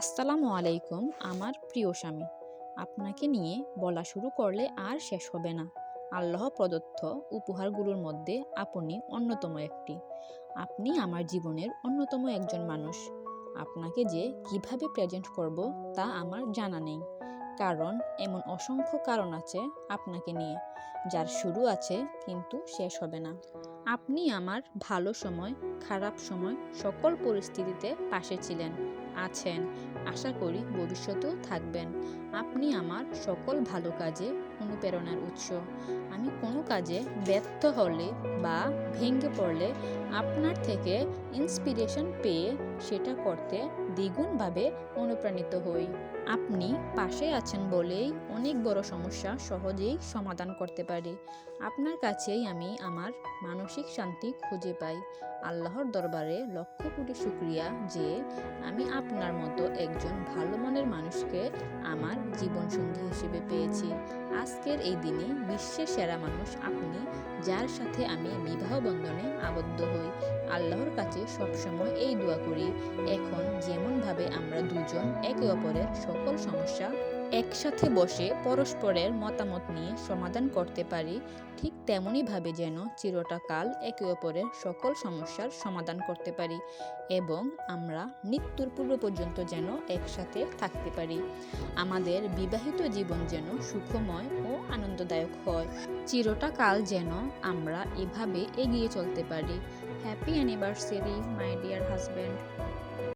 আসসালামু আলাইকুম আমার প্রিয় স্বামী। আপনাকে নিয়ে বলা শুরু করলে আর শেষ হবে না। আল্লাহ প্রদত্ত উপহারগুলোর মধ্যে আপনি অন্যতম একটি। আপনি আমার জীবনের অন্যতম একজন মানুষ। আপনাকে যে কিভাবে প্রেজেন্ট করব তা আমার জানা নেই, কারণ এমন অসংখ্য কারণ আছে আপনাকে নিয়ে, যার শুরু আছে কিন্তু শেষ হবে না। আপনি আমার ভালো সময়, খারাপ সময়, সকল পরিস্থিতিতে পাশে ছিলেন, আছেন, আশা করি ভবিষ্যতেও থাকবেন। আপনি আমার সকল ভালো কাজে অনুপ্রেরণার উৎস। আমি কোনো কাজে ব্যর্থ হলে বা ভেঙে পড়লে আপনার থেকে ইন্সপিরেশন পেয়ে সেটা করতে দ্বিগুণভাবে অনুপ্রাণিত হই। আপনি পাশে আছেন বলেই অনেক বড় সমস্যা সহজেই সমাধান করতে পারি। আপনার কাছেই আমি আমার মানসিক শান্তি খুঁজে পাই। আল্লাহর দরবারে লক্ষ কোটি শুকরিয়া যে আমি আপনার মতো একজন ভালো মনের মানুষকে আমার জীবনসঙ্গী হিসেবে পেয়েছি। আজকের এই দিনে বিশ্বের সেরা মানুষ আপনি, যার সাথে আমি বিবাহ বন্ধনে আবদ্ধ হই। আল্লাহর কাছে সবসময় এই দোয়া করি, এখন যেমনভাবে আমরা দুজন একে অপরের সকল সমস্যা একসাথে বসে পরস্পরের মতামত নিয়ে সমাধান করতে পারি, ঠিক তেমনইভাবে যেন চিরটাকাল একে অপরের সকল সমস্যার সমাধান করতে পারি এবং আমরা মৃত্যুর পূর্ব পর্যন্ত যেন একসাথে থাকতে পারি। আমাদের বিবাহিত জীবন যেন সুখময় ও আনন্দদায়ক হয়। চিরটাকাল যেন আমরা এভাবে এগিয়ে চলতে পারি। Happy anniversary my dear husband.